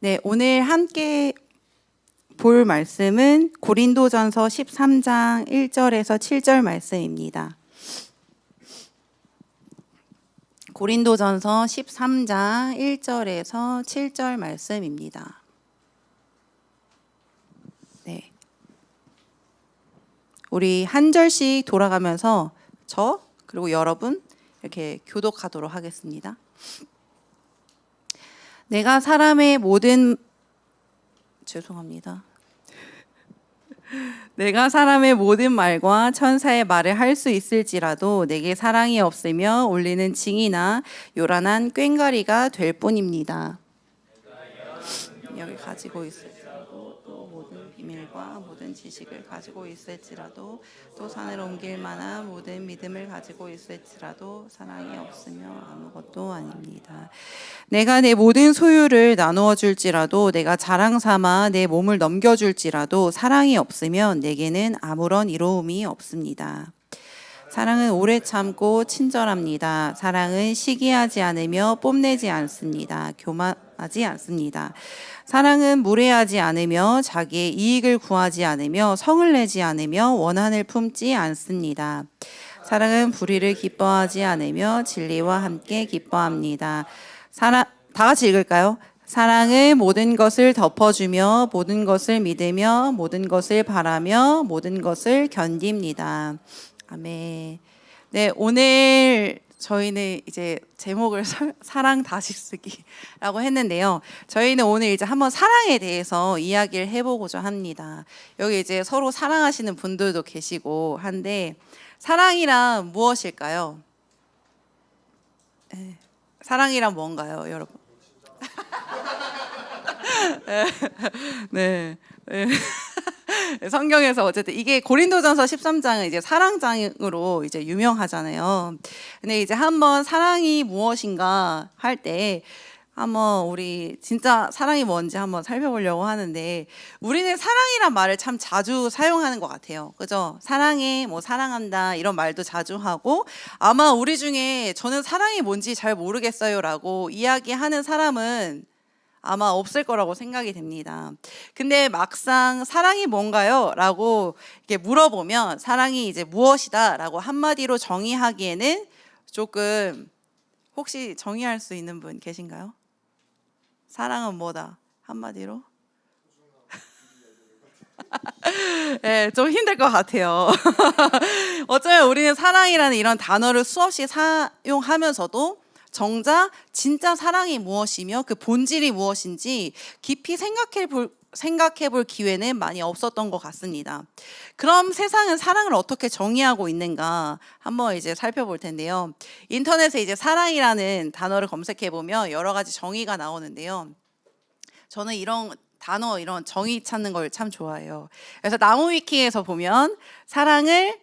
네, 오늘 함께 볼 말씀은 고린도전서 13장 1절에서 7절 말씀입니다. 고린도전서 13장 1절에서 7절 말씀입니다. 네. 우리 한 절씩 돌아가면서 저 그리고 여러분 이렇게 교독하도록 하겠습니다. 내가 사람의 모든 내가 사람의 모든 말과 천사의 말을 할 수 있을지라도 내게 사랑이 없으며 울리는 징이나 요란한 꽹과리가 될 뿐입니다. 여기 가지고 있을지라도 또 모든 비밀과 모든 지식을 가지고 있을지라도 또 산을 옮길 만한 모든 믿음을 가지고 있을지라도 사랑이 없으며 아무것도 아닙니다. 내가 내 모든 소유를 나누어 줄지라도 내가 자랑 삼아 내 몸을 넘겨줄지라도 사랑이 없으면 내게는 아무런 이로움이 없습니다. 사랑은 오래 참고 친절합니다. 사랑은 시기하지 않으며 뽐내지 않습니다. 교만하지 않습니다. 사랑은 무례하지 않으며 자기의 이익을 구하지 않으며 성을 내지 않으며 원한을 품지 않습니다. 사랑은 불의를 기뻐하지 않으며 진리와 함께 기뻐합니다. 다 같이 읽을까요? 사랑은 모든 것을 덮어주며 모든 것을 믿으며 모든 것을 바라며 모든 것을 견딥니다. 아멘. 네, 오늘 저희는 이제 제목을 사랑 다시 쓰기라고 했는데요. 저희는 오늘 이제 한번 사랑에 대해서 이야기를 해보고자 합니다. 여기 이제 서로 사랑하시는 분들도 계시고 한데 사랑이란 무엇일까요? 네, 사랑이란 뭔가요, 여러분? 네. 네. 성경에서 어쨌든 이게 고린도전서 13장은 이제 사랑장으로 이제 유명하잖아요. 근데 이제 한번 사랑이 무엇인가 할 때 한번 우리 진짜 사랑이 뭔지 한번 살펴보려고 하는데 우리는 사랑이란 말을 참 자주 사용하는 것 같아요. 그죠? 사랑해, 뭐 사랑한다 이런 말도 자주 하고 아마 우리 중에 저는 사랑이 뭔지 잘 모르겠어요라고 이야기하는 사람은 아마 없을 거라고 생각이 됩니다. 근데 막상 사랑이 뭔가요? 라고 이렇게 물어보면 사랑이 이제 무엇이다 라고 한마디로 정의하기에는 조금 혹시 정의할 수 있는 분 계신가요? 사랑은 뭐다? 한마디로? 네, 좀 힘들 것 같아요. 어쩌면 우리는 사랑이라는 이런 단어를 수없이 사용하면서도 정작 진짜 사랑이 무엇이며 그 본질이 무엇인지 깊이 생각해 볼 기회는 많이 없었던 것 같습니다. 그럼 세상은 사랑을 어떻게 정의하고 있는가 한번 이제 살펴볼 텐데요. 인터넷에 이제 사랑이라는 단어를 검색해 보면 여러 가지 정의가 나오는데요. 저는 이런 단어, 이런 정의 찾는 걸 참 좋아해요. 그래서 나무위키에서 보면 사랑을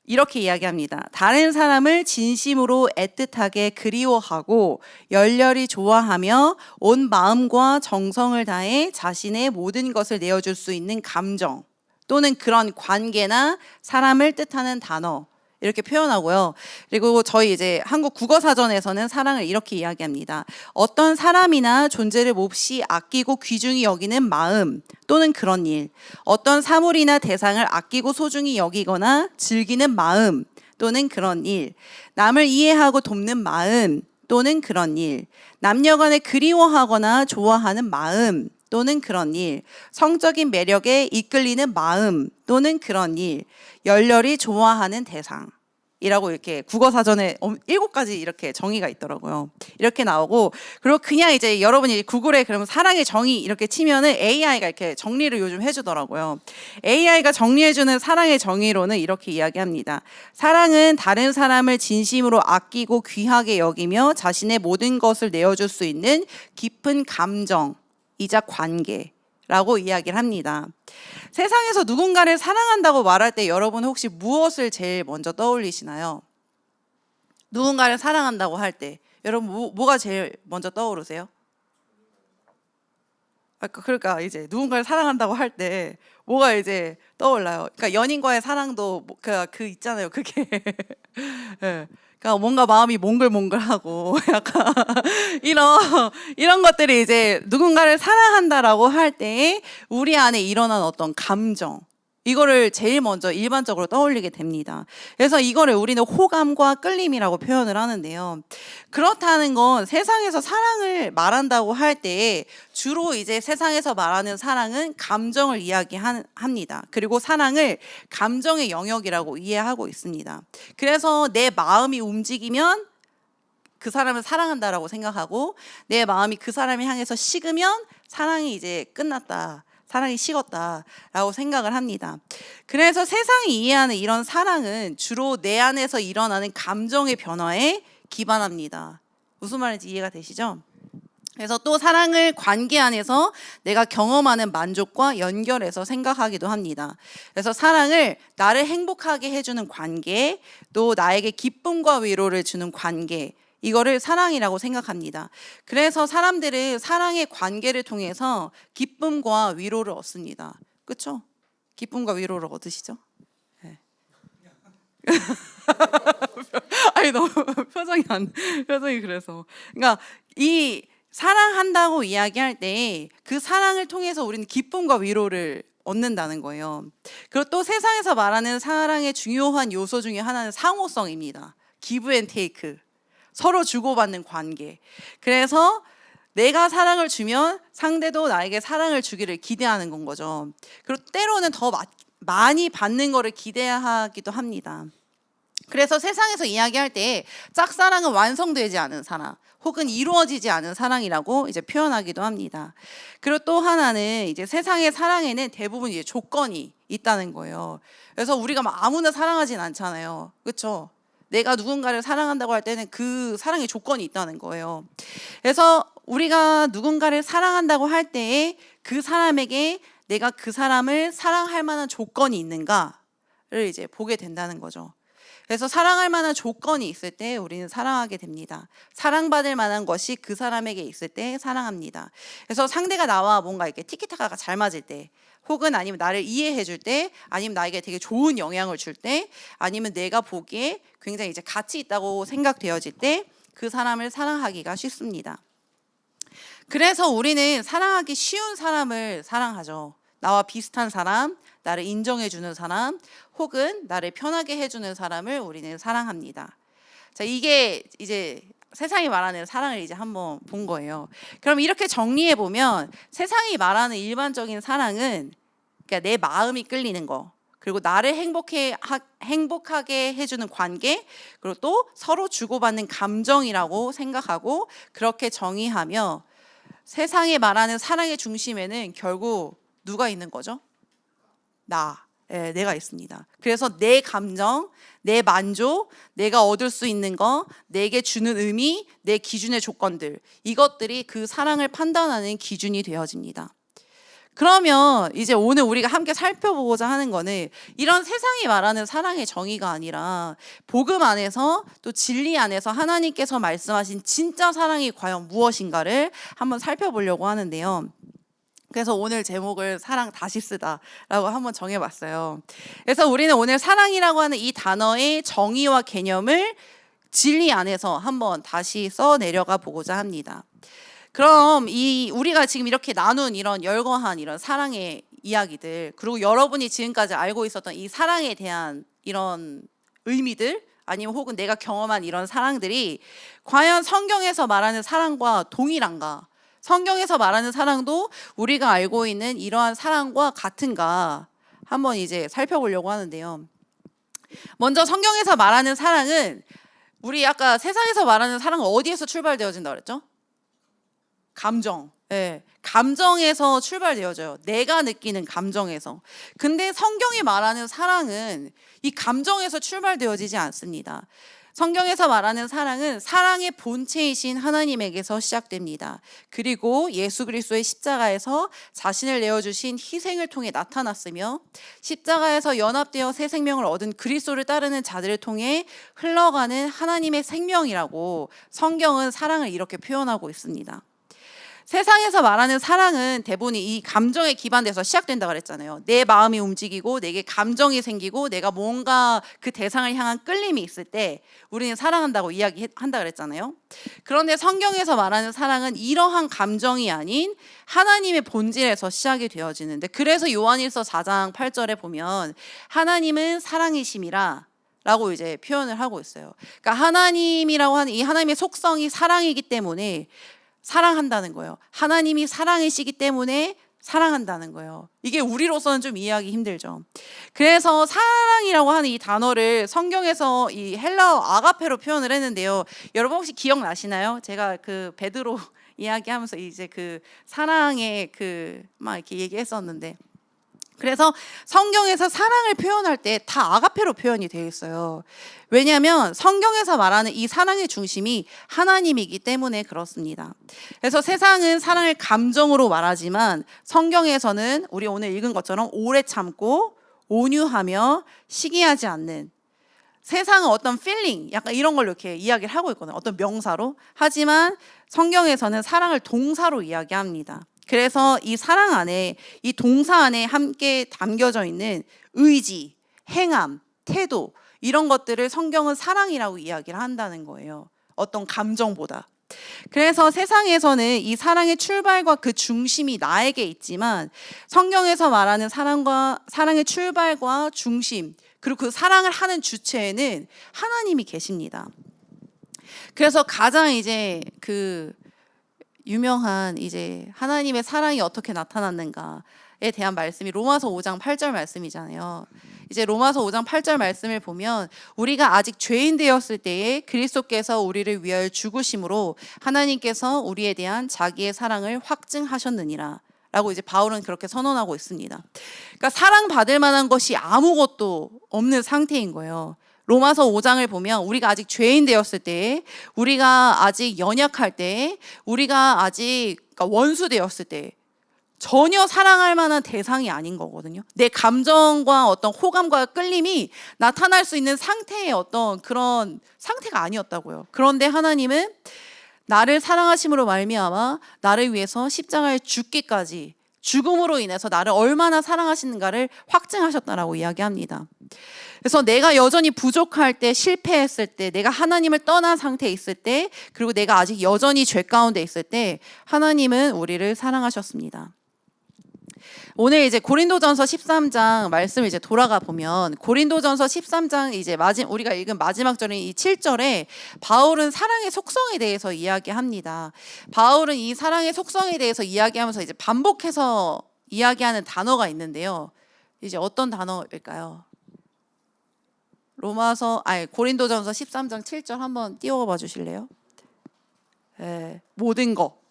이렇게 이야기합니다. 다른 사람을 진심으로 애틋하게 그리워하고 열렬히 좋아하며 온 마음과 정성을 다해 자신의 모든 것을 내어줄 수 있는 감정 또는 그런 관계나 사람을 뜻하는 단어 이렇게 표현하고요. 그리고 저희 이제 한국 국어사전에서는 사랑을 이렇게 이야기합니다. 어떤 사람이나 존재를 몹시 아끼고 귀중히 여기는 마음 또는 그런 일, 어떤 사물이나 대상을 아끼고 소중히 여기거나 즐기는 마음 또는 그런 일, 남을 이해하고 돕는 마음 또는 그런 일, 남녀간에 그리워하거나 좋아하는 마음 또는 그런 일, 성적인 매력에 이끌리는 마음 또는 그런 일, 열렬히 좋아하는 대상이라고 이렇게 국어사전에 7가지 이렇게 정의가 있더라고요. 이렇게 나오고 그리고 그냥 이제 여러분이 구글에 그러면 사랑의 정의 이렇게 치면은 AI가 이렇게 정리를 요즘 해주더라고요. AI가 정리해주는 사랑의 정의로는 이렇게 이야기합니다. 사랑은 다른 사람을 진심으로 아끼고 귀하게 여기며 자신의 모든 것을 내어줄 수 있는 깊은 감정이자 관계라고 이야기를 합니다. 세상에서 누군가를 사랑한다고 말할 때 여러분 혹시 무엇을 제일 먼저 떠올리시나요? 누군가를 사랑한다고 할 때 여러분 뭐가 제일 먼저 떠오르세요? 그러니까 이제 누군가를 사랑한다고 할 때 뭐가 이제 떠올라요? 그러니까 연인과의 사랑도 그 있잖아요. 그게 네. 그러니까 뭔가 마음이 몽글몽글하고 약간 이런 것들이 이제 누군가를 사랑한다라고 할 때 우리 안에 일어난 어떤 감정, 이거를 제일 먼저 일반적으로 떠올리게 됩니다. 그래서 이거를 우리는 호감과 끌림이라고 표현을 하는데요. 그렇다는 건 세상에서 사랑을 말한다고 할 때 주로 이제 세상에서 말하는 사랑은 감정을 이야기합니다. 그리고 사랑을 감정의 영역이라고 이해하고 있습니다. 그래서 내 마음이 움직이면 그 사람을 사랑한다라고 생각하고, 내 마음이 그 사람을 향해서 식으면 사랑이 이제 끝났다, 사랑이 식었다라고 생각을 합니다. 그래서 세상이 이해하는 이런 사랑은 주로 내 안에서 일어나는 감정의 변화에 기반합니다. 무슨 말인지 이해가 되시죠? 그래서 또 사랑을 관계 안에서 내가 경험하는 만족과 연결해서 생각하기도 합니다. 그래서 사랑을 나를 행복하게 해주는 관계, 또 나에게 기쁨과 위로를 주는 관계, 이거를 사랑이라고 생각합니다. 그래서 사람들은 사랑의 관계를 통해서 기쁨과 위로를 얻습니다. 그렇죠? 기쁨과 위로를 얻으시죠? 네. 아니 너무 표정이 그래서, 그러니까 이 사랑한다고 이야기할 때 그 사랑을 통해서 우리는 기쁨과 위로를 얻는다는 거예요. 그리고 또 세상에서 말하는 사랑의 중요한 요소 중에 하나는 상호성입니다. 기브 앤 테이크, 서로 주고받는 관계. 그래서 내가 사랑을 주면 상대도 나에게 사랑을 주기를 기대하는 건 거죠. 그리고 때로는 더 많이 받는 거를 기대하기도 합니다. 그래서 세상에서 이야기할 때 짝사랑은 완성되지 않은 사랑, 혹은 이루어지지 않은 사랑이라고 이제 표현하기도 합니다. 그리고 또 하나는 이제 세상의 사랑에는 대부분 이제 조건이 있다는 거예요. 그래서 우리가 막 아무나 사랑하진 않잖아요. 그렇죠? 내가 누군가를 사랑한다고 할 때는 그 사랑의 조건이 있다는 거예요. 그래서 우리가 누군가를 사랑한다고 할 때에 그 사람에게 내가 그 사람을 사랑할 만한 조건이 있는가를 이제 보게 된다는 거죠. 그래서 사랑할 만한 조건이 있을 때 우리는 사랑하게 됩니다. 사랑받을 만한 것이 그 사람에게 있을 때 사랑합니다. 그래서 상대가 나와 뭔가 이렇게 티키타카가 잘 맞을 때, 혹은 아니면 나를 이해해 줄 때, 아니면 나에게 되게 좋은 영향을 줄 때, 아니면 내가 보기에 굉장히 이제 가치 있다고 생각되어질 때 그 사람을 사랑하기가 쉽습니다. 그래서 우리는 사랑하기 쉬운 사람을 사랑하죠. 나와 비슷한 사람, 나를 인정해주는 사람, 혹은 나를 편하게 해주는 사람을 우리는 사랑합니다. 자, 이게 이제 세상이 말하는 사랑을 이제 한번 본 거예요. 그럼 이렇게 정리해 보면 세상이 말하는 일반적인 사랑은, 그러니까 내 마음이 끌리는 거, 그리고 나를 행복하게 해주는 관계, 그리고 또 서로 주고받는 감정이라고 생각하고 그렇게 정의하며, 세상이 말하는 사랑의 중심에는 결국 누가 있는 거죠? 내가 있습니다. 그래서 내 감정, 내 만족, 내가 얻을 수 있는 거, 내게 주는 의미, 내 기준의 조건들, 이것들이 그 사랑을 판단하는 기준이 되어집니다. 그러면 이제 오늘 우리가 함께 살펴보고자 하는 거는 이런 세상이 말하는 사랑의 정의가 아니라 복음 안에서, 또 진리 안에서 하나님께서 말씀하신 진짜 사랑이 과연 무엇인가를 한번 살펴보려고 하는데요. 그래서 오늘 제목을 사랑 다시 쓰다라고 한번 정해봤어요. 그래서 우리는 오늘 사랑이라고 하는 이 단어의 정의와 개념을 진리 안에서 한번 다시 써내려가 보고자 합니다. 그럼 우리가 지금 이렇게 나눈 이런 열거한 이런 사랑의 이야기들, 그리고 여러분이 지금까지 알고 있었던 이 사랑에 대한 이런 의미들, 아니면 혹은 내가 경험한 이런 사랑들이 과연 성경에서 말하는 사랑과 동일한가? 성경에서 말하는 사랑도 우리가 알고 있는 이러한 사랑과 같은가? 한번 이제 살펴보려고 하는데요. 먼저 성경에서 말하는 사랑은, 우리 아까 세상에서 말하는 사랑은 어디에서 출발되어진다 그랬죠? 감정. 감정에서 출발되어져요. 내가 느끼는 감정에서. 근데 성경이 말하는 사랑은 이 감정에서 출발되어지지 않습니다. 성경에서 말하는 사랑은 사랑의 본체이신 하나님에게서 시작됩니다. 그리고 예수 그리스도의 십자가에서 자신을 내어주신 희생을 통해 나타났으며, 십자가에서 연합되어 새 생명을 얻은 그리스도를 따르는 자들을 통해 흘러가는 하나님의 생명이라고 성경은 사랑을 이렇게 표현하고 있습니다. 세상에서 말하는 사랑은 대부분 이 감정에 기반돼서 시작된다 그랬잖아요. 내 마음이 움직이고 내게 감정이 생기고 내가 뭔가 그 대상을 향한 끌림이 있을 때 우리는 사랑한다고 이야기한다 그랬잖아요. 그런데 성경에서 말하는 사랑은 이러한 감정이 아닌 하나님의 본질에서 시작이 되어지는데, 그래서 요한일서 4장 8절에 보면 하나님은 사랑이심이라 라고 이제 표현을 하고 있어요. 그러니까 하나님이라고 하는 이 하나님의 속성이 사랑이기 때문에 사랑한다는 거예요. 하나님이 사랑이시기 때문에 사랑한다는 거예요. 이게 우리로서는 좀 이해하기 힘들죠. 그래서 사랑이라고 하는 이 단어를 성경에서 이 헬라어 아가페로 표현을 했는데요. 여러분 혹시 기억나시나요? 제가 그 베드로 이야기하면서 이제 그 사랑의 그 막 이렇게 얘기했었는데, 그래서 성경에서 사랑을 표현할 때 다 아가페로 표현이 되어 있어요. 왜냐하면 성경에서 말하는 이 사랑의 중심이 하나님이기 때문에 그렇습니다. 그래서 세상은 사랑을 감정으로 말하지만 성경에서는 우리 오늘 읽은 것처럼 오래 참고 온유하며 시기하지 않는, 세상은 어떤 feeling, 약간 이런 걸로 이렇게 이야기를 하고 있거든요. 어떤 명사로. 하지만 성경에서는 사랑을 동사로 이야기합니다. 그래서 이 사랑 안에, 이 동사 안에 함께 담겨져 있는 의지, 행함, 태도, 이런 것들을 성경은 사랑이라고 이야기를 한다는 거예요. 어떤 감정보다. 그래서 세상에서는 이 사랑의 출발과 그 중심이 나에게 있지만 성경에서 말하는 사랑의 출발과 중심, 그리고 그 사랑을 하는 주체에는 하나님이 계십니다. 그래서 가장 이제 그 유명한 이제 하나님의 사랑이 어떻게 나타났는가에 대한 말씀이 로마서 5장 8절 말씀이잖아요. 이제 로마서 5장 8절 말씀을 보면 우리가 아직 죄인 되었을 때에 그리스도께서 우리를 위하여 죽으심으로 하나님께서 우리에 대한 자기의 사랑을 확증하셨느니라 라고 이제 바울은 그렇게 선언하고 있습니다. 그러니까 사랑받을 만한 것이 아무것도 없는 상태인 거예요. 로마서 5장을 보면 우리가 아직 죄인 되었을 때, 우리가 아직 연약할 때, 우리가 아직 원수 되었을 때 전혀 사랑할 만한 대상이 아닌 거거든요. 내 감정과 어떤 호감과 끌림이 나타날 수 있는 상태의 어떤 그런 상태가 아니었다고요. 그런데 하나님은 나를 사랑하심으로 말미암아 나를 위해서 십자가에 죽기까지, 죽음으로 인해서 나를 얼마나 사랑하시는가를 확증하셨다라고 이야기합니다. 그래서 내가 여전히 부족할 때, 실패했을 때, 내가 하나님을 떠난 상태에 있을 때, 그리고 내가 아직 여전히 죄 가운데 있을 때 하나님은 우리를 사랑하셨습니다. 오늘 이제 고린도전서 13장 말씀을 이제 돌아가 보면 고린도전서 13장 이제 우리가 읽은 마지막 절인 이 7절에 바울은 사랑의 속성에 대해서 이야기합니다. 바울은 이 사랑의 속성에 대해서 이야기하면서 이제 반복해서 이야기하는 단어가 있는데요. 이제 어떤 단어일까요? 고린도전서 13장 7절 한번 띄워봐 주실래요? 네, 모든 것.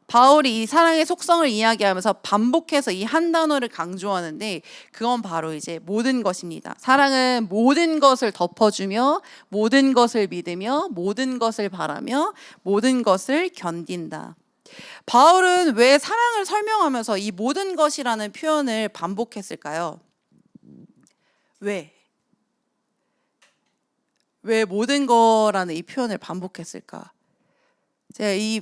바울이 이 사랑의 속성을 이야기하면서 반복해서 이 한 단어를 강조하는데 그건 바로 이제 모든 것입니다. 사랑은 모든 것을 덮어주며 모든 것을 믿으며 모든 것을 바라며 모든 것을 견딘다. 바울은 왜 사랑을 설명하면서 이 모든 것이라는 표현을 반복했을까요? 왜 모든 거라는 이 표현을 반복했을까? 제가 이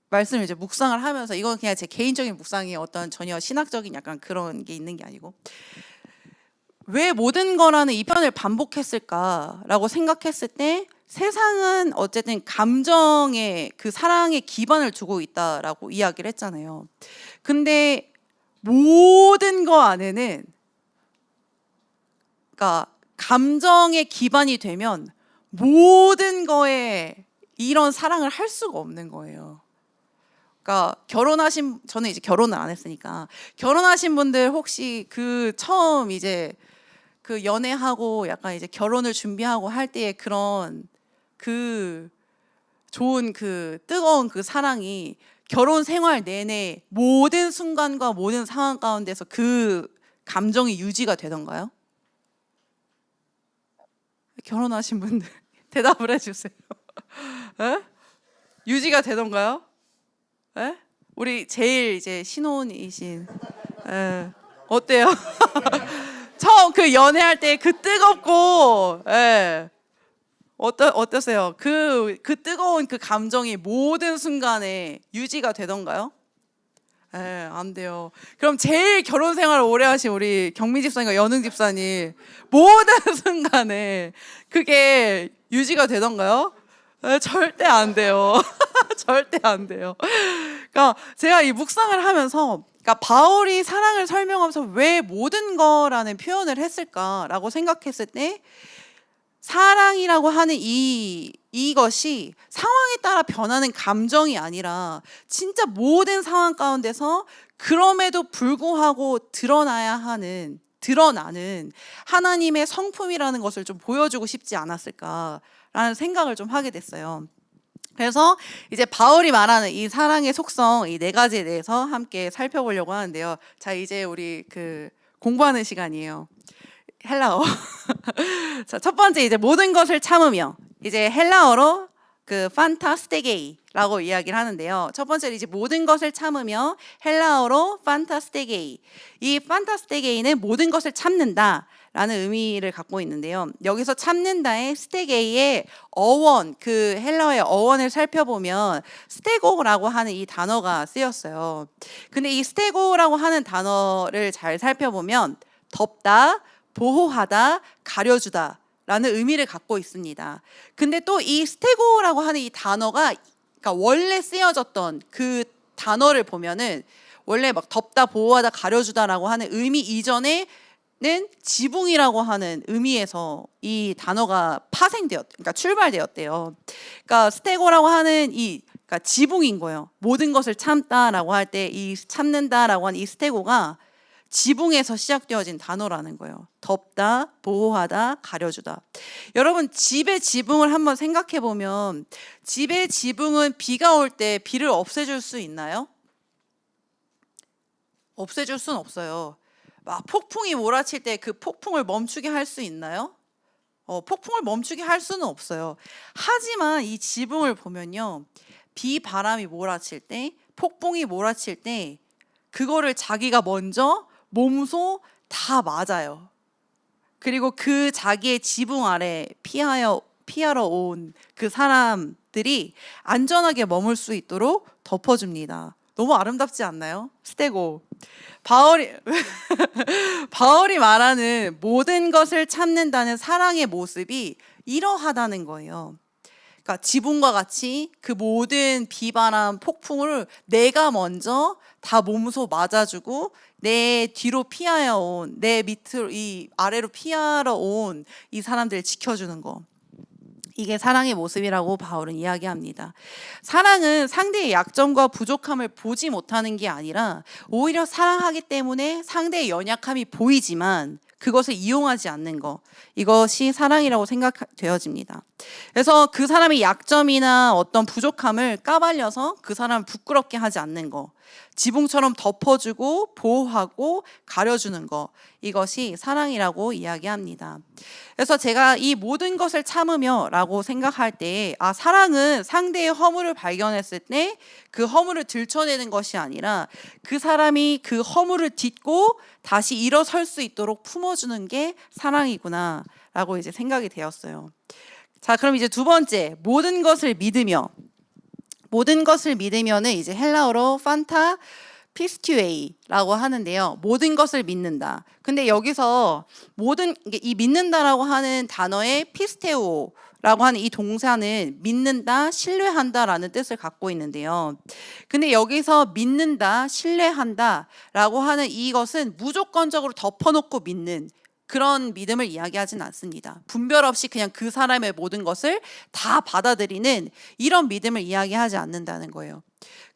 말씀을 이제 묵상을 하면서, 이건 그냥 제 개인적인 묵상이 어떤 전혀 신학적인 약간 그런 게 있는 게 아니고, 왜 모든 거라는 이 표현을 반복했을까라고 생각했을 때 세상은 어쨌든 감정의 그 사랑의 기반을 두고 있다라고 이야기를 했잖아요. 근데 모든 거 안에는, 그러니까 감정의 기반이 되면 모든 거에 이런 사랑을 할 수가 없는 거예요. 그러니까 저는 이제 결혼을 안 했으니까 결혼하신 분들 혹시 그 처음 이제 그 연애하고 약간 이제 결혼을 준비하고 할 때의 그런 그 좋은 그 뜨거운 그 사랑이 결혼 생활 내내 모든 순간과 모든 상황 가운데서 그 감정이 유지가 되던가요? 결혼하신 분들 대답을 해주세요. 유지가 되던가요? 에? 우리 제일 이제 신혼이신 어때요? 처음 그 연애할 때 그 뜨겁고 어떠세요? 그 뜨거운 그 감정이 모든 순간에 유지가 되던가요? 안 돼요. 그럼 제일 결혼 생활을 오래 하신 우리 경미 집사님과 연흥 집사님 모든 순간에 그게 유지가 되던가요? 절대 안 돼요. 절대 안 돼요. 그러니까 제가 이 묵상을 하면서 그러니까 바울이 사랑을 설명하면서 왜 모든 거라는 표현을 했을까라고 생각했을 때 사랑이라고 하는 이것이 상황에 따라 변하는 감정이 아니라 진짜 모든 상황 가운데서 그럼에도 불구하고 드러나는 하나님의 성품이라는 것을 좀 보여주고 싶지 않았을까라는 생각을 좀 하게 됐어요. 그래서 이제 바울이 말하는 이 사랑의 속성 이 4가지에 대해서 함께 살펴보려고 하는데요. 자, 이제 우리 공부하는 시간이에요. 헬라어. 자, 첫 번째 이제 모든 것을 참으며 이제 헬라어로 판타스테게이라고 이야기를 하는데요. 첫 번째로 이제 모든 것을 참으며 헬라어로 판타스테게이. 이 판타스테게이는 모든 것을 참는다. 라는 의미를 갖고 있는데요. 여기서 참는다의 스테게이의 어원, 헬라어의 어원을 살펴보면 스테고라고 하는 이 단어가 쓰였어요. 근데 이 스테고라고 하는 단어를 잘 살펴보면 덮다, 보호하다, 가려주다 라는 의미를 갖고 있습니다. 근데 또 이 스테고라고 하는 이 단어가 그러니까 원래 쓰여졌던 그 단어를 보면은 원래 막 덮다, 보호하다, 가려주다라고 하는 의미 이전에는 지붕이라고 하는 의미에서 이 단어가 그러니까 출발되었대요. 그러니까 스테고라고 하는 그러니까 지붕인 거예요. 모든 것을 참다라고 할 때 이 참는다라고 하는 이 스테고가 지붕에서 시작되어진 단어라는 거예요. 덮다, 보호하다, 가려주다. 여러분 집의 지붕을 한번 생각해 보면 집의 지붕은 비가 올 때 비를 없애줄 수 있나요? 없애줄 수는 없어요. 막 폭풍이 몰아칠 때 그 폭풍을 멈추게 할 수 있나요? 폭풍을 멈추게 할 수는 없어요. 하지만 이 지붕을 보면요. 바람이 몰아칠 때, 폭풍이 몰아칠 때 그거를 자기가 먼저 몸소 다 맞아요. 그리고 그 자기의 지붕 아래 피하러 온 그 사람들이 안전하게 머물 수 있도록 덮어줍니다. 너무 아름답지 않나요? 스테고. 바울이 말하는 모든 것을 참는다는 사랑의 모습이 이러하다는 거예요. 그러니까 지붕과 같이 그 모든 비바람, 폭풍을 내가 먼저 다 몸소 맞아주고 내 뒤로 피하여 온, 내 밑으로 이 아래로 피하러 온 이 사람들을 지켜주는 거. 이게 사랑의 모습이라고 바울은 이야기합니다. 사랑은 상대의 약점과 부족함을 보지 못하는 게 아니라 오히려 사랑하기 때문에 상대의 연약함이 보이지만 그것을 이용하지 않는 거. 이것이 사랑이라고 생각되어집니다. 그래서 그 사람의 약점이나 어떤 부족함을 까발려서 그 사람을 부끄럽게 하지 않는 거. 지붕처럼 덮어주고 보호하고 가려주는 거. 이것이 사랑이라고 이야기합니다. 그래서 제가 이 모든 것을 참으며 라고 생각할 때 사랑은 상대의 허물을 발견했을 때 그 허물을 들춰내는 것이 아니라 그 사람이 그 허물을 딛고 다시 일어설 수 있도록 품어주는 게 사랑이구나 라고 이제 생각이 되었어요. 자, 그럼 이제 두 번째, 모든 것을 믿으며. 모든 것을 믿으면은 이제 헬라어로 판타 피스튜에이라고 하는데요. 모든 것을 믿는다. 근데 여기서 이 믿는다라고 하는 단어의 피스테오라고 하는 이 동사는 믿는다, 신뢰한다라는 뜻을 갖고 있는데요. 근데 여기서 믿는다, 신뢰한다라고 하는 이것은 무조건적으로 덮어놓고 믿는 그런 믿음을 이야기하진 않습니다. 분별 없이 그냥 그 사람의 모든 것을 다 받아들이는 이런 믿음을 이야기하지 않는다는 거예요.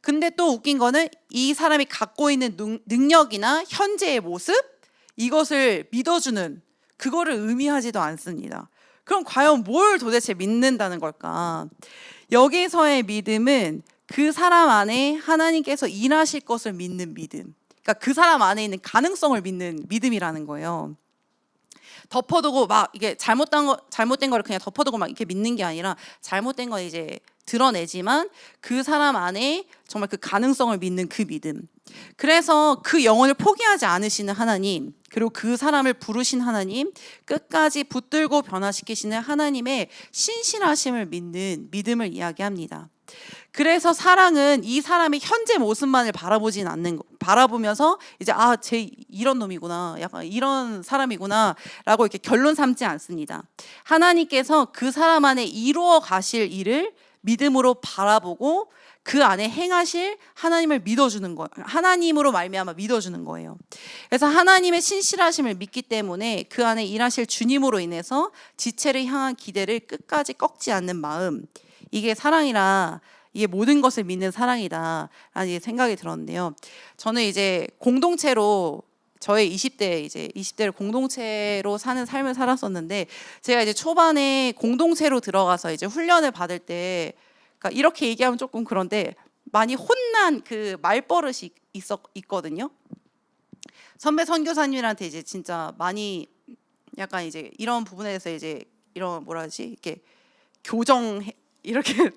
근데 또 웃긴 거는 이 사람이 갖고 있는 능력이나 현재의 모습 이것을 믿어주는 그거를 의미하지도 않습니다. 그럼 과연 뭘 도대체 믿는다는 걸까? 여기서의 믿음은 그 사람 안에 하나님께서 일하실 것을 믿는 믿음. 그러니까 그 사람 안에 있는 가능성을 믿는 믿음이라는 거예요. 덮어두고 막 이게 잘못된 거를 그냥 덮어두고 막 이렇게 믿는 게 아니라 잘못된 건 이제 드러내지만 그 사람 안에 정말 그 가능성을 믿는 그 믿음. 그래서 그 영혼을 포기하지 않으시는 하나님, 그리고 그 사람을 부르신 하나님, 끝까지 붙들고 변화시키시는 하나님의 신실하심을 믿는 믿음을 이야기합니다. 그래서 사랑은 이 사람의 현재 모습만을 바라보진 않는 거, 바라보면서 이제 쟤 이런 놈이구나, 약간 이런 사람이구나라고 이렇게 결론 삼지 않습니다. 하나님께서 그 사람 안에 이루어 가실 일을 믿음으로 바라보고 그 안에 행하실 하나님을 믿어주는 거예요. 하나님으로 말미암아 믿어주는 거예요. 그래서 하나님의 신실하심을 믿기 때문에 그 안에 일하실 주님으로 인해서 지체를 향한 기대를 끝까지 꺾지 않는 마음, 이게 사랑이라, 이게 모든 것을 믿는 사랑이다라는 생각이 들었는데요. 저는 이제 공동체로 저의 20대를 공동체로 사는 삶을 살았었는데, 제가 이제 초반에 공동체로 들어가서 이제 훈련을 받을 때, 그러니까 이렇게 얘기하면 조금 그런데 많이 혼난 그 말버릇이 있거든요. 선배 선교사님들한테 이제 진짜 많이 약간 이제 이런 부분에 대해서 이제 이런 뭐라 하지, 이렇게 교정 이렇게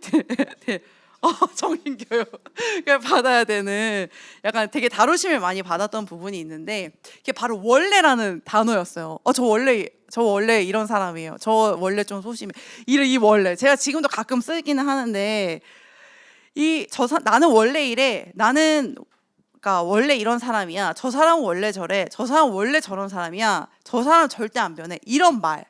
정신교육을 받아야 되는, 약간 되게 다루심을 많이 받았던 부분이 있는데, 그게 바로 원래라는 단어였어요. 저 원래 이런 사람이에요. 저 원래 좀 소심해. 이 원래 제가 지금도 가끔 쓰기는 하는데, 나는 원래 이래, 나는 그러니까 원래 이런 사람이야, 저 사람은 원래 저래, 저 사람은 원래 저런 사람이야, 저 사람은 절대 안 변해, 이런 말,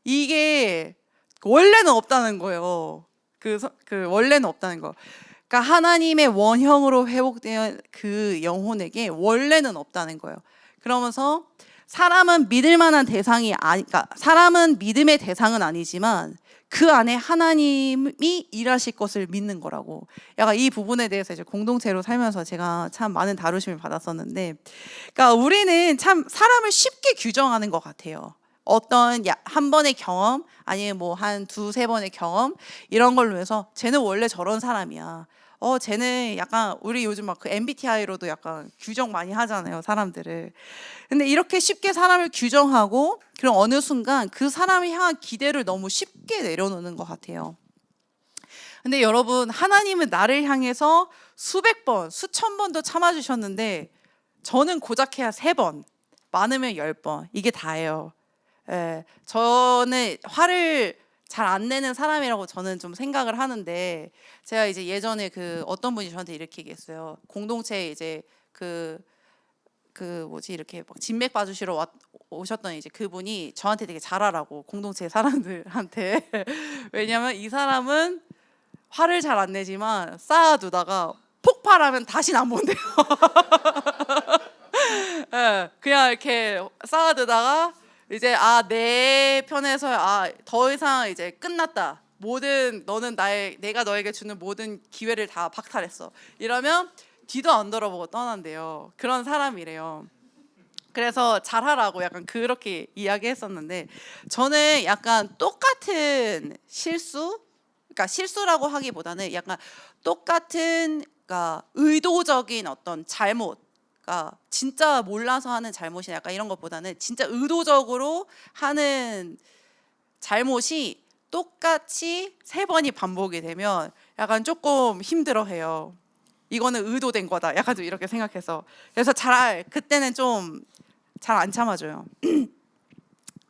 이게 원래는 없다는 거예요. 그 원래는 없다는 거. 그러니까 하나님의 원형으로 회복된 그 영혼에게 원래는 없다는 거예요. 그러면서 사람은 믿을 만한 대상이 그러니까 사람은 믿음의 대상은 아니지만 그 안에 하나님이 일하실 것을 믿는 거라고. 약간 이 부분에 대해서 이제 공동체로 살면서 제가 참 많은 다루심을 받았었는데, 그러니까 우리는 참 사람을 쉽게 규정하는 것 같아요. 어떤 한 번의 경험, 아니면 뭐 한 두세 번의 경험, 이런 걸로 해서 쟤는 원래 저런 사람이야, 쟤는 약간, 우리 요즘 막 그 MBTI로도 약간 규정 많이 하잖아요, 사람들을. 근데 이렇게 쉽게 사람을 규정하고, 그럼 어느 순간 그 사람을 향한 기대를 너무 쉽게 내려놓는 것 같아요. 근데 여러분, 하나님은 나를 향해서 수백 번, 수천 번도 참아주셨는데, 저는 고작해야 3번, 많으면 10번, 이게 다예요. 저는 화를 잘 안 내는 사람이라고 저는 좀 생각을 하는데, 제가 이제 예전에 그 어떤 분이 저한테 이렇게 얘기했어요. 공동체에 이제 이렇게 막 진맥 봐주시러 오셨던 이제 그분이 저한테 되게 잘하라고, 공동체 사람들한테. 왜냐면 이 사람은 화를 잘 안 내지만 쌓아두다가 폭발하면 다시는 안 본대요. 그냥 이렇게 쌓아두다가 이제 내 편에서 더 이상 이제 끝났다, 너는 내가 너에게 주는 모든 기회를 다 박탈했어, 이러면 뒤도 안 돌아보고 떠난대요. 그런 사람이래요. 그래서 잘하라고 약간 그렇게 이야기했었는데, 저는 약간 똑같은 그러니까 실수라고 하기보다는 약간 똑같은, 그러니까 의도적인 어떤 잘못, 그러니까 진짜 몰라서 하는 잘못이나 약간 이런 것보다는 진짜 의도적으로 하는 잘못이 똑같이 3번이 반복이 되면 약간 조금 힘들어해요. 이거는 의도된 거다, 약간 좀 이렇게 생각해서. 그래서 그때는 좀 잘 안 참아줘요.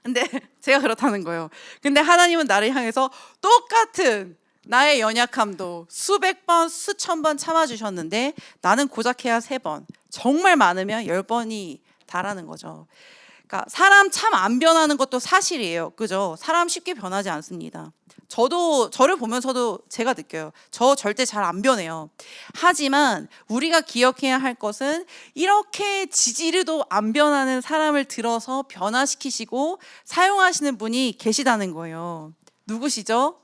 근데 제가 그렇다는 거예요. 근데 하나님은 나를 향해서 똑같은 나의 연약함도 수백 번, 수천 번 참아주셨는데, 나는 고작해야 3번, 정말 많으면 10번이 다라는 거죠. 그러니까 사람 참 안 변하는 것도 사실이에요. 그죠? 사람 쉽게 변하지 않습니다. 저를 보면서도 제가 느껴요. 저 절대 잘 안 변해요. 하지만 우리가 기억해야 할 것은, 이렇게 지지리도 안 변하는 사람을 들어서 변화시키시고 사용하시는 분이 계시다는 거예요. 누구시죠?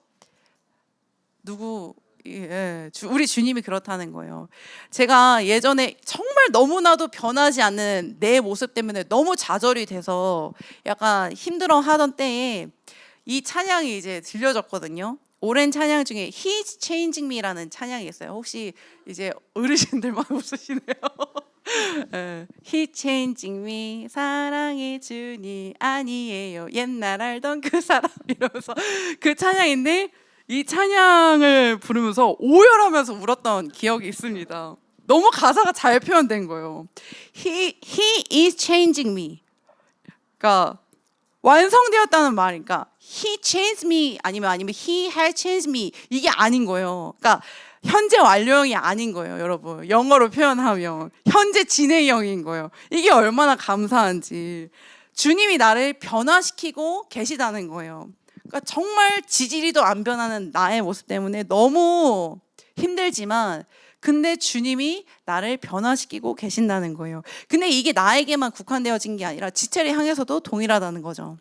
우리 주님이 그렇다는 거예요. 제가 예전에 정말 너무나도 변하지 않는 내 모습 때문에 너무 좌절이 돼서 약간 힘들어 하던 때에 이 찬양이 이제 들려졌거든요. 오랜 찬양 중에 He's Changing Me라는 찬양이 있어요. 혹시 이제 어르신들만 웃으시네요. He's Changing Me, 사랑의 주님 아니에요, 옛날 알던 그 사람, 이러면서 그 찬양인데, 이 찬양을 부르면서 오열하면서 울었던 기억이 있습니다. 너무 가사가 잘 표현된 거예요. He is changing me. 그러니까 완성되었다는 말이니까 He changed me 아니면 He has changed me 이게 아닌 거예요. 그러니까 현재 완료형이 아닌 거예요, 여러분. 영어로 표현하면 현재 진행형인 거예요. 이게 얼마나 감사한지. 주님이 나를 변화시키고 계시다는 거예요. 그러니까 정말 지지리도 안 변하는 나의 모습 때문에 너무 힘들지만 근데 주님이 나를 변화시키고 계신다는 거예요. 근데 이게 나에게만 국한되어진 게 아니라 지체를 향해서도 동일하다는 거죠.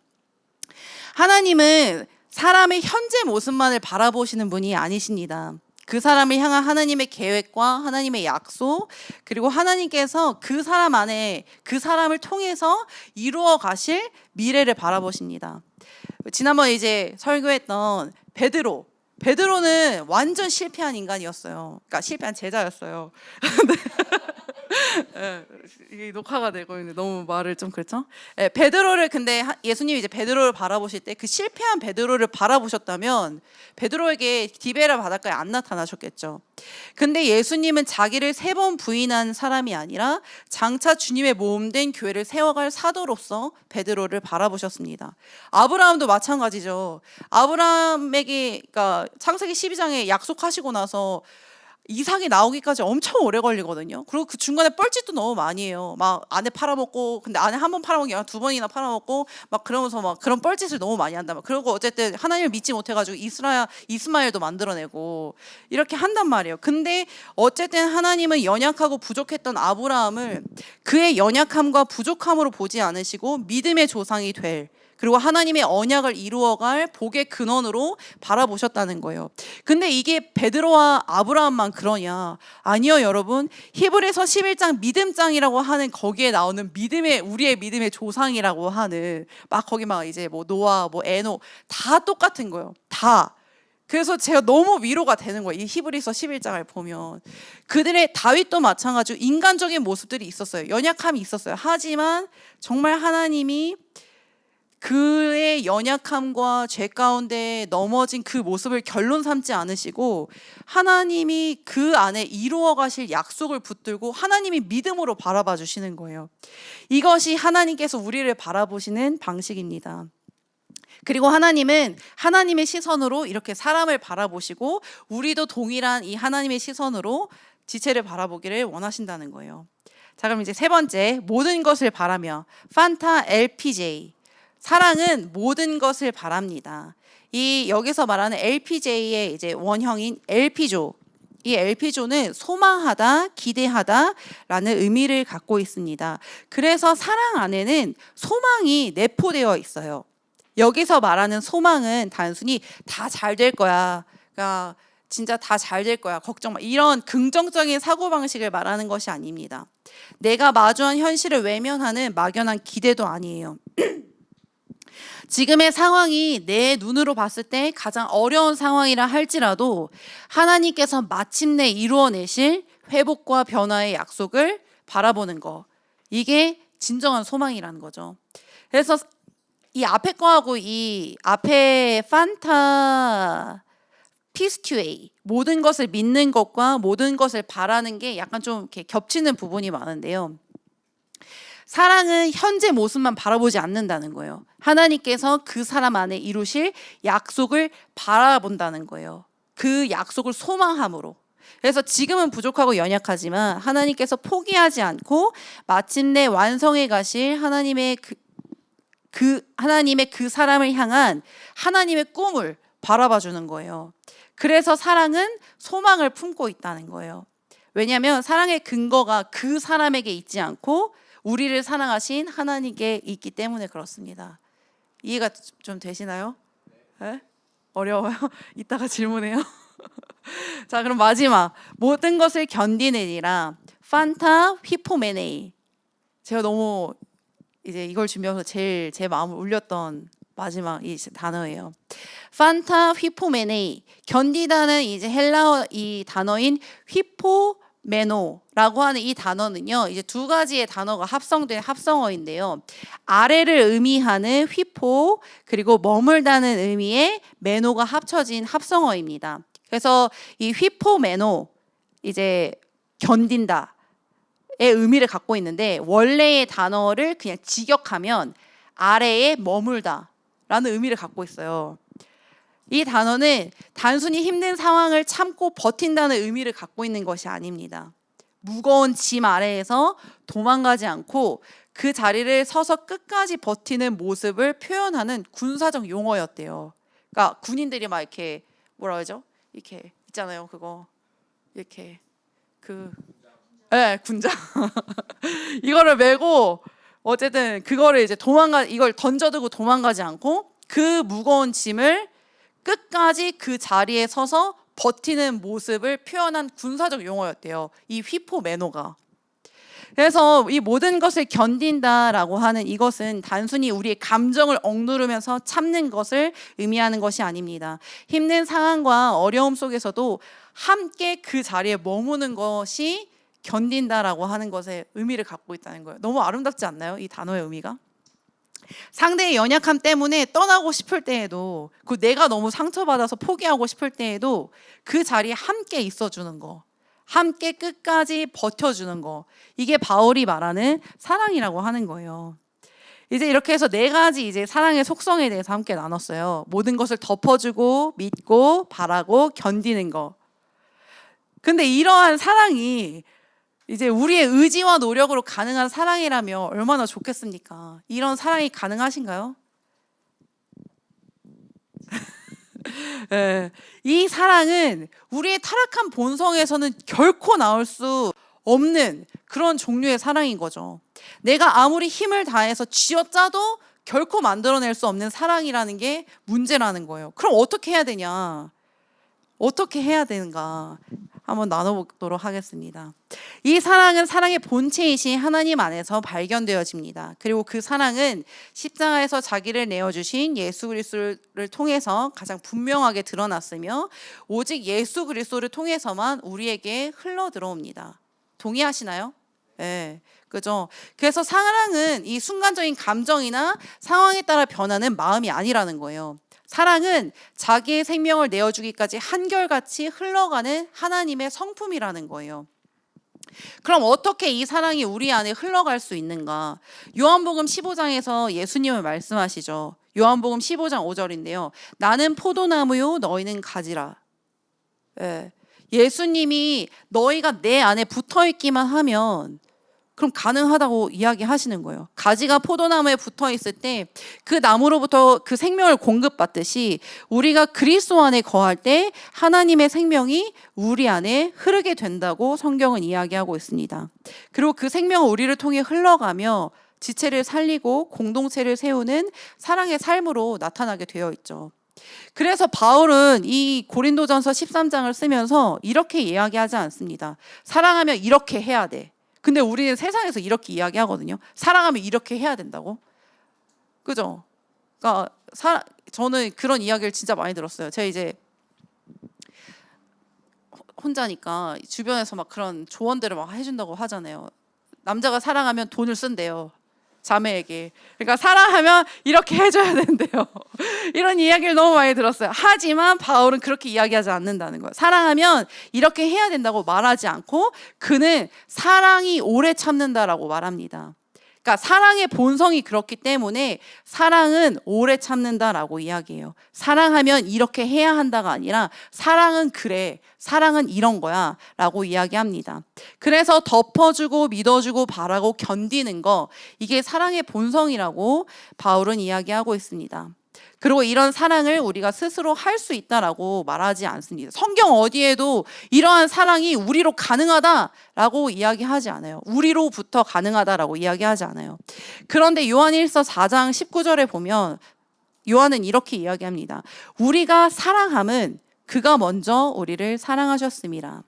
하나님은 사람의 현재 모습만을 바라보시는 분이 아니십니다. 그 사람을 향한 하나님의 계획과 하나님의 약속, 그리고 하나님께서 그 사람 안에 그 사람을 통해서 이루어 가실 미래를 바라보십니다. 지난번에 이제 설교했던 베드로는 완전 실패한 인간이었어요. 그러니까 실패한 제자였어요. 네, 이게 녹화가 되고 있는데 너무 말을 좀 그렇죠? 네, 베드로를 근데 예수님이 이제 베드로를 바라보실 때 그 실패한 베드로를 바라보셨다면 베드로에게 디베라 바닷가에 안 나타나셨겠죠. 근데 예수님은 자기를 3번 부인한 사람이 아니라 장차 주님의 몸된 교회를 세워갈 사도로서 베드로를 바라보셨습니다. 아브라함도 마찬가지죠. 아브라함에게 그러니까 창세기 12장에 약속하시고 나서 이삭이 나오기까지 엄청 오래 걸리거든요. 그리고 그 중간에 뻘짓도 너무 많이 해요. 막 아내 팔아먹고, 근데 아내 한 번 팔아먹은 게 아니라 2번이나 팔아먹고, 막 그러면서 막 그런 뻘짓을 너무 많이 한다. 그리고 어쨌든 하나님을 믿지 못해가지고 이스마엘도 만들어내고 이렇게 한단 말이에요. 근데 어쨌든 하나님은 연약하고 부족했던 아브라함을 그의 연약함과 부족함으로 보지 않으시고 믿음의 조상이 될, 그리고 하나님의 언약을 이루어갈 복의 근원으로 바라보셨다는 거예요. 근데 이게 베드로와 아브라함만 그러냐? 아니요, 여러분. 히브리서 11장 믿음장이라고 하는 거기에 나오는 우리의 믿음의 조상이라고 하는 막 거기 막 이제 뭐 노아, 뭐 에노 다 똑같은 거예요. 다. 그래서 제가 너무 위로가 되는 거예요. 이 히브리서 11장을 보면 그들의 다윗도 마찬가지로 인간적인 모습들이 있었어요. 연약함이 있었어요. 하지만 정말 하나님이 그의 연약함과 죄 가운데 넘어진 그 모습을 결론 삼지 않으시고 하나님이 그 안에 이루어 가실 약속을 붙들고 하나님이 믿음으로 바라봐 주시는 거예요. 이것이 하나님께서 우리를 바라보시는 방식입니다. 그리고 하나님은 하나님의 시선으로 이렇게 사람을 바라보시고 우리도 동일한 이 하나님의 시선으로 지체를 바라보기를 원하신다는 거예요. 자, 그럼 이제 3번째, 모든 것을 바라며. 판타 LPJ. 사랑은 모든 것을 바랍니다. 이 여기서 말하는 LPJ의 이제 원형인 LP조. 이 LP조는 소망하다, 기대하다라는 의미를 갖고 있습니다. 그래서 사랑 안에는 소망이 내포되어 있어요. 여기서 말하는 소망은 단순히 다 잘 될 거야. 그러니까 진짜 다 잘 될 거야. 걱정 마. 이런 긍정적인 사고방식을 말하는 것이 아닙니다. 내가 마주한 현실을 외면하는 막연한 기대도 아니에요. 지금의 상황이 내 눈으로 봤을 때 가장 어려운 상황이라 할지라도 하나님께서 마침내 이루어내실 회복과 변화의 약속을 바라보는 거. 이게 진정한 소망이라는 거죠. 그래서 이 앞에 거하고 이 앞에 판타 피스튜에이, 모든 것을 믿는 것과 모든 것을 바라는 게 약간 좀 이렇게 겹치는 부분이 많은데요. 사랑은 현재 모습만 바라보지 않는다는 거예요. 하나님께서 그 사람 안에 이루실 약속을 바라본다는 거예요. 그 약속을 소망함으로. 그래서 지금은 부족하고 연약하지만 하나님께서 포기하지 않고 마침내 완성해 가실 하나님의 그 사람을 향한 하나님의 꿈을 바라봐 주는 거예요. 그래서 사랑은 소망을 품고 있다는 거예요. 왜냐하면 사랑의 근거가 그 사람에게 있지 않고 우리를 사랑하신 하나님께 있기 때문에 그렇습니다. 이해가 좀 되시나요? 네? 어려워요? 이따가 질문해요. 자, 그럼 마지막. 모든 것을 견디느니라. 판타 휘포메네이. 제가 너무 이제 이걸 준비하면서 제일 제 마음을 울렸던 마지막 이 단어예요. 판타 휘포메네이. 견디다는 이제 헬라어 이 단어인 휘포 메노라고 하는 이 단어는요, 이제 두 가지의 단어가 합성된 합성어인데요. 아래를 의미하는 휘포, 그리고 머물다는 의미의 메노가 합쳐진 합성어입니다. 그래서 이 휘포 메노, 이제 견딘다의 의미를 갖고 있는데, 원래의 단어를 그냥 직역하면 아래에 머물다 라는 의미를 갖고 있어요. 이 단어는 단순히 힘든 상황을 참고 버틴다는 의미를 갖고 있는 것이 아닙니다. 무거운 짐 아래에서 도망가지 않고 그 자리를 서서 끝까지 버티는 모습을 표현하는 군사적 용어였대요. 그러니까 군인들이 막 이렇게 뭐라 그러죠? 이렇게 있잖아요. 그거 이렇게 군장 이거를 메고 어쨌든 그거를 이제 이걸 던져두고 도망가지 않고 그 무거운 짐을 끝까지 그 자리에 서서 버티는 모습을 표현한 군사적 용어였대요. 이 휘포 매너가. 그래서 이 모든 것을 견딘다라고 하는 이것은 단순히 우리의 감정을 억누르면서 참는 것을 의미하는 것이 아닙니다. 힘든 상황과 어려움 속에서도 함께 그 자리에 머무는 것이 견딘다라고 하는 것의 의미를 갖고 있다는 거예요. 너무 아름답지 않나요? 이 단어의 의미가? 상대의 연약함 때문에 떠나고 싶을 때에도, 그 내가 너무 상처받아서 포기하고 싶을 때에도 그 자리에 함께 있어주는 거, 함께 끝까지 버텨주는 거, 이게 바울이 말하는 사랑이라고 하는 거예요. 이제 이렇게 해서 네 가지 이제 사랑의 속성에 대해서 함께 나눴어요. 모든 것을 덮어주고 믿고 바라고 견디는 거. 근데 이러한 사랑이 이제 우리의 의지와 노력으로 가능한 사랑이라면 얼마나 좋겠습니까? 이런 사랑이 가능하신가요? 네. 이 사랑은 우리의 타락한 본성에서는 결코 나올 수 없는 그런 종류의 사랑인 거죠. 내가 아무리 힘을 다해서 쥐어짜도 결코 만들어낼 수 없는 사랑이라는 게 문제라는 거예요. 그럼 어떻게 해야 되냐? 어떻게 해야 되는가? 한번 나눠보도록 하겠습니다. 이 사랑은 사랑의 본체이신 하나님 안에서 발견되어집니다. 그리고 그 사랑은 십자가에서 자기를 내어주신 예수 그리스도를 통해서 가장 분명하게 드러났으며 오직 예수 그리스도를 통해서만 우리에게 흘러 들어옵니다. 동의하시나요? 네, 그죠? 그래서 사랑은 이 순간적인 감정이나 상황에 따라 변하는 마음이 아니라는 거예요. 사랑은 자기의 생명을 내어주기까지 한결같이 흘러가는 하나님의 성품이라는 거예요. 그럼 어떻게 이 사랑이 우리 안에 흘러갈 수 있는가? 요한복음 15장에서 예수님을 말씀하시죠. 요한복음 15장 5절인데요. 나는 포도나무요 너희는 가지라. 예수님이 너희가 내 안에 붙어있기만 하면 그럼 가능하다고 이야기하시는 거예요. 가지가 포도나무에 붙어 있을 때 그 나무로부터 그 생명을 공급받듯이 우리가 그리스도 안에 거할 때 하나님의 생명이 우리 안에 흐르게 된다고 성경은 이야기하고 있습니다. 그리고 그 생명은 우리를 통해 흘러가며 지체를 살리고 공동체를 세우는 사랑의 삶으로 나타나게 되어 있죠. 그래서 바울은 이 고린도전서 13장을 쓰면서 이렇게 이야기하지 않습니다. 사랑하면 이렇게 해야 돼. 근데 우리는 세상에서 이렇게 이야기하거든요. 사랑하면 이렇게 해야 된다고. 그죠? 그러니까 저는 그런 이야기를 진짜 많이 들었어요. 제가 이제 혼자니까 주변에서 막 그런 조언들을 막 해준다고 하잖아요. 남자가 사랑하면 돈을 쓴대요. 자매에게. 그러니까 사랑하면 이렇게 해줘야 된대요. 이런 이야기를 너무 많이 들었어요. 하지만 바울은 그렇게 이야기하지 않는다는 거예요. 사랑하면 이렇게 해야 된다고 말하지 않고 그는 사랑이 오래 참는다라고 말합니다. 그러니까 사랑의 본성이 그렇기 때문에 사랑은 오래 참는다라고 이야기해요. 사랑하면 이렇게 해야 한다가 아니라 사랑은 그래, 사랑은 이런 거야 라고 이야기합니다. 그래서 덮어주고 믿어주고 바라고 견디는 거, 이게 사랑의 본성이라고 바울은 이야기하고 있습니다. 그리고 이런 사랑을 우리가 스스로 할 수 있다라고 말하지 않습니다. 성경 어디에도 이러한 사랑이 우리로 가능하다라고 이야기하지 않아요. 우리로부터 가능하다라고 이야기하지 않아요. 그런데 요한일서 4장 19절에 보면 요한은 이렇게 이야기합니다. 우리가 사랑함은 그가 먼저 우리를 사랑하셨습니다.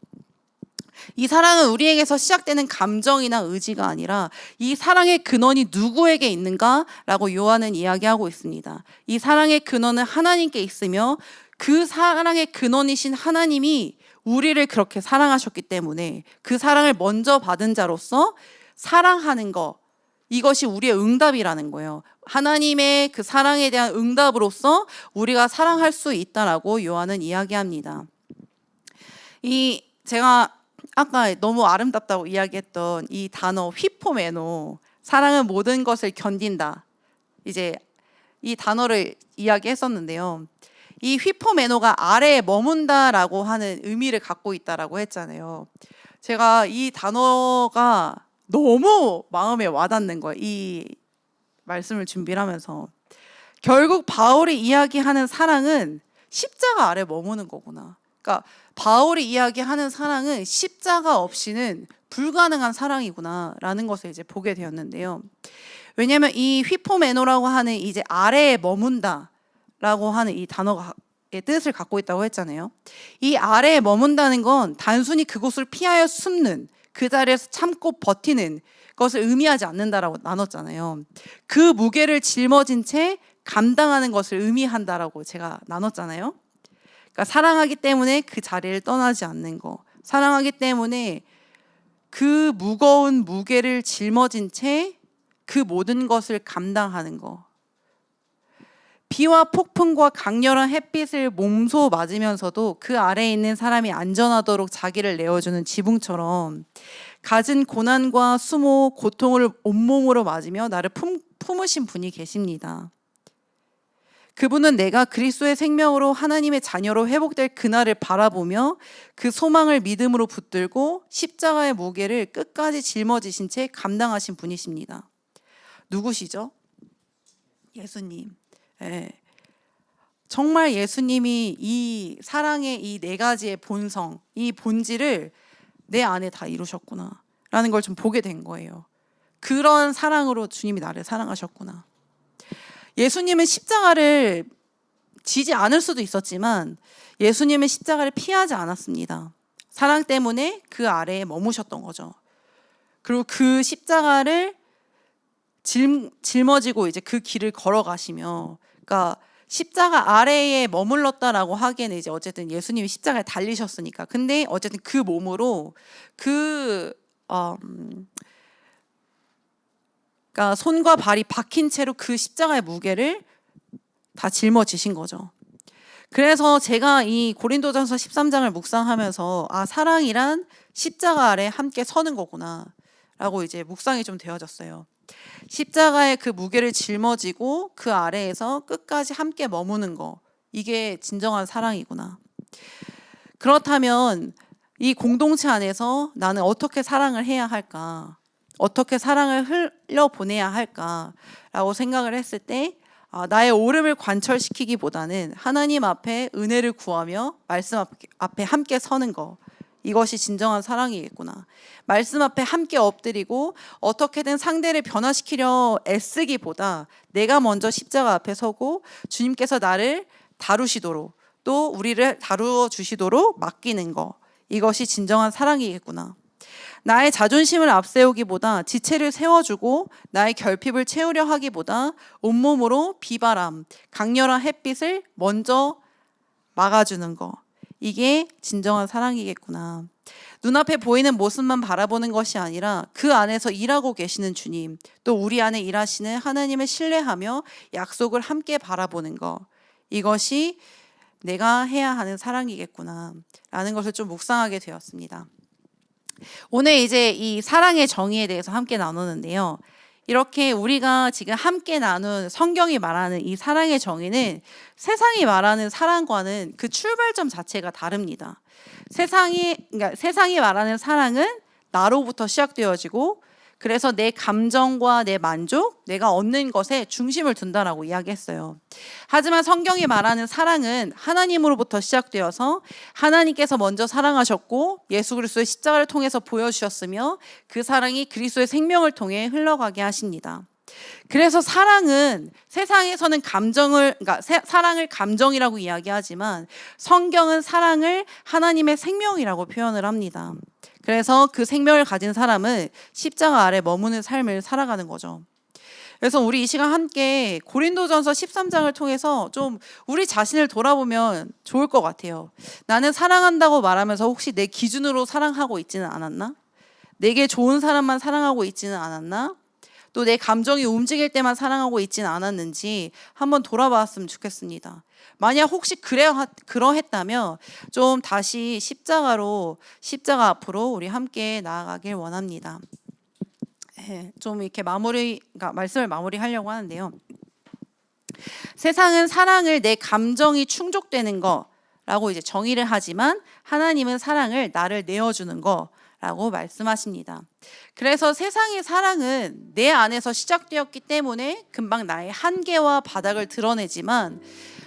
이 사랑은 우리에게서 시작되는 감정이나 의지가 아니라 이 사랑의 근원이 누구에게 있는가라고 요한은 이야기하고 있습니다. 이 사랑의 근원은 하나님께 있으며 그 사랑의 근원이신 하나님이 우리를 그렇게 사랑하셨기 때문에 그 사랑을 먼저 받은 자로서 사랑하는 거, 이것이 우리의 응답이라는 거예요. 하나님의 그 사랑에 대한 응답으로서 우리가 사랑할 수 있다라고 요한은 이야기합니다. 제가 아까 너무 아름답다고 이야기했던 이 단어 휘포메노, 사랑은 모든 것을 견딘다, 이제 이 단어를 이야기했었는데요. 이 휘포메노가 아래에 머문다라고 하는 의미를 갖고 있다라고 했잖아요. 제가 이 단어가 너무 마음에 와닿는 거예요. 이 말씀을 준비를 하면서 결국 바울이 이야기하는 사랑은 십자가 아래 머무는 거구나. 그러니까 바울이 이야기하는 사랑은 십자가 없이는 불가능한 사랑이구나라는 것을 이제 보게 되었는데요. 왜냐하면 이 휘포메노라고 하는 이제 아래에 머문다라고 하는 이 단어의 뜻을 갖고 있다고 했잖아요. 이 아래에 머문다는 건 단순히 그곳을 피하여 숨는, 그 자리에서 참고 버티는 것을 의미하지 않는다라고 나눴잖아요. 그 무게를 짊어진 채 감당하는 것을 의미한다라고 제가 나눴잖아요. 그러니까 사랑하기 때문에 그 자리를 떠나지 않는 거, 사랑하기 때문에 그 무거운 무게를 짊어진 채 그 모든 것을 감당하는 거. 비와 폭풍과 강렬한 햇빛을 몸소 맞으면서도 그 아래에 있는 사람이 안전하도록 자기를 내어주는 지붕처럼 갖은 고난과 수모, 고통을 온몸으로 맞으며 나를 품으신 분이 계십니다. 그분은 내가 그리스도의 생명으로 하나님의 자녀로 회복될 그날을 바라보며 그 소망을 믿음으로 붙들고 십자가의 무게를 끝까지 짊어지신 채 감당하신 분이십니다. 누구시죠? 예수님. 네. 정말 예수님이 이 사랑의 이 네 가지의 본성, 이 본질을 내 안에 다 이루셨구나 라는 걸 좀 보게 된 거예요. 그런 사랑으로 주님이 나를 사랑하셨구나. 예수님은 십자가를 지지 않을 수도 있었지만 예수님은 십자가를 피하지 않았습니다. 사랑 때문에 그 아래에 머무셨던 거죠. 그리고 그 십자가를 짊어지고 이제 그 길을 걸어가시며, 그러니까 십자가 아래에 머물렀다라고 하기에는 이제 어쨌든 예수님이 십자가에 달리셨으니까. 근데 어쨌든 그 몸으로 그러니까 손과 발이 박힌 채로 그 십자가의 무게를 다 짊어지신 거죠. 그래서 제가 이 고린도전서 13장을 묵상하면서 사랑이란 십자가 아래 함께 서는 거구나 라고 이제 묵상이 좀 되어졌어요. 십자가의 그 무게를 짊어지고 그 아래에서 끝까지 함께 머무는 거, 이게 진정한 사랑이구나. 그렇다면 이 공동체 안에서 나는 어떻게 사랑을 해야 할까? 어떻게 사랑을 흘려보내야 할까라고 생각을 했을 때 나의 오름을 관철시키기보다는 하나님 앞에 은혜를 구하며 말씀 앞에 함께 서는 거, 이것이 진정한 사랑이겠구나. 말씀 앞에 함께 엎드리고 어떻게든 상대를 변화시키려 애쓰기보다 내가 먼저 십자가 앞에 서고 주님께서 나를 다루시도록, 또 우리를 다루어 주시도록 맡기는 거, 이것이 진정한 사랑이겠구나. 나의 자존심을 앞세우기보다 지체를 세워주고 나의 결핍을 채우려 하기보다 온몸으로 비바람, 강렬한 햇빛을 먼저 막아주는 거, 이게 진정한 사랑이겠구나. 눈앞에 보이는 모습만 바라보는 것이 아니라 그 안에서 일하고 계시는 주님, 또 우리 안에 일하시는 하나님을 신뢰하며 약속을 함께 바라보는 거, 이것이 내가 해야 하는 사랑이겠구나 라는 것을 좀 묵상하게 되었습니다. 오늘 이제 이 사랑의 정의에 대해서 함께 나누는데요. 이렇게 우리가 지금 함께 나눈 성경이 말하는 이 사랑의 정의는 세상이 말하는 사랑과는 그 출발점 자체가 다릅니다. 그러니까 세상이 말하는 사랑은 나로부터 시작되어지고, 그래서 내 감정과 내 만족, 내가 얻는 것에 중심을 둔다라고 이야기했어요. 하지만 성경이 말하는 사랑은 하나님으로부터 시작되어서 하나님께서 먼저 사랑하셨고 예수 그리스도의 십자가를 통해서 보여주셨으며 그 사랑이 그리스도의 생명을 통해 흘러가게 하십니다. 그래서 사랑은 세상에서는 사랑을 감정이라고 이야기하지만 성경은 사랑을 하나님의 생명이라고 표현을 합니다. 그래서 그 생명을 가진 사람은 십자가 아래 머무는 삶을 살아가는 거죠. 그래서 우리 이 시간 함께 고린도전서 13장을 통해서 좀 우리 자신을 돌아보면 좋을 것 같아요. 나는 사랑한다고 말하면서 혹시 내 기준으로 사랑하고 있지는 않았나? 내게 좋은 사람만 사랑하고 있지는 않았나? 또 내 감정이 움직일 때만 사랑하고 있지는 않았는지 한번 돌아봤으면 좋겠습니다. 만약 혹시 그러했다면 좀 다시 십자가 앞으로 우리 함께 나아가길 원합니다. 좀 이렇게 말씀을 마무리하려고 하는데요. 세상은 사랑을 내 감정이 충족되는 거라고 이제 정의를 하지만 하나님은 사랑을 나를 내어주는 거라고 말씀하십니다. 그래서 세상의 사랑은 내 안에서 시작되었기 때문에 금방 나의 한계와 바닥을 드러내지만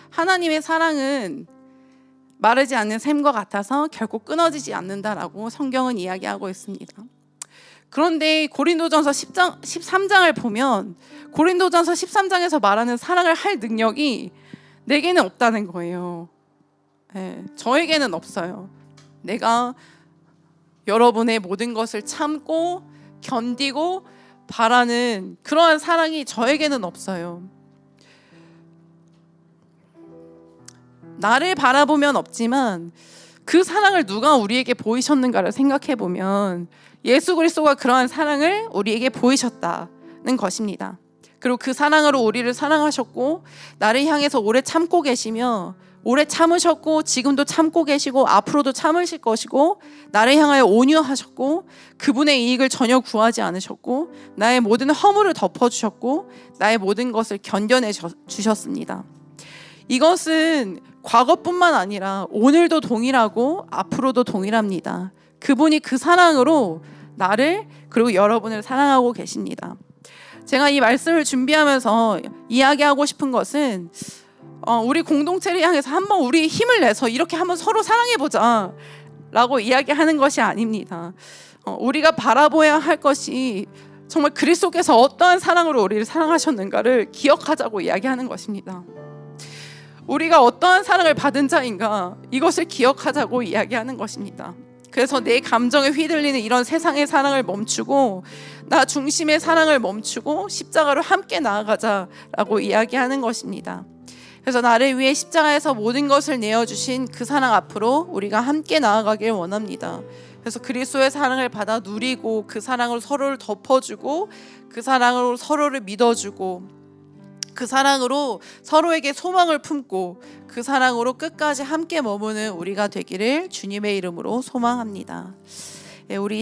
하나님의 사랑은 마르지 않는 샘과 같아서 결코 끊어지지 않는다라고 성경은 이야기하고 있습니다. 그런데 고린도전서 13장을 보면 고린도전서 13장에서 말하는 사랑을 할 능력이 내게는 없다는 거예요. 저에게는 없어요. 내가 여러분의 모든 것을 참고 견디고 바라는 그러한 사랑이 저에게는 없어요. 나를 바라보면 없지만 그 사랑을 누가 우리에게 보이셨는가를 생각해 보면 예수 그리스도가 그러한 사랑을 우리에게 보이셨다는 것입니다. 그리고 그 사랑으로 우리를 사랑하셨고 나를 향해서 오래 참고 계시며 오래 참으셨고 지금도 참고 계시고 앞으로도 참으실 것이고 나를 향하여 온유하셨고 그분의 이익을 전혀 구하지 않으셨고 나의 모든 허물을 덮어주셨고 나의 모든 것을 견뎌내 주셨습니다. 이것은 과거뿐만 아니라 오늘도 동일하고 앞으로도 동일합니다. 그분이 그 사랑으로 나를 그리고 여러분을 사랑하고 계십니다. 제가 이 말씀을 준비하면서 이야기하고 싶은 것은 우리 공동체를 향해서 한번 우리 힘을 내서 이렇게 한번 서로 사랑해보자 라고 이야기하는 것이 아닙니다. 우리가 바라보아야 할 것이 정말 그리스도께서 어떠한 사랑으로 우리를 사랑하셨는가를 기억하자고 이야기하는 것입니다. 우리가 어떠한 사랑을 받은 자인가 이것을 기억하자고 이야기하는 것입니다. 그래서 내 감정에 휘둘리는 이런 세상의 사랑을 멈추고 나 중심의 사랑을 멈추고 십자가로 함께 나아가자라고 이야기하는 것입니다. 그래서 나를 위해 십자가에서 모든 것을 내어주신 그 사랑 앞으로 우리가 함께 나아가길 원합니다. 그래서 그리스도의 사랑을 받아 누리고 그 사랑으로 서로를 덮어주고 그 사랑으로 서로를 믿어주고 그 사랑으로 서로에게 소망을 품고 그 사랑으로 끝까지 함께 머무는 우리가 되기를 주님의 이름으로 소망합니다. 우리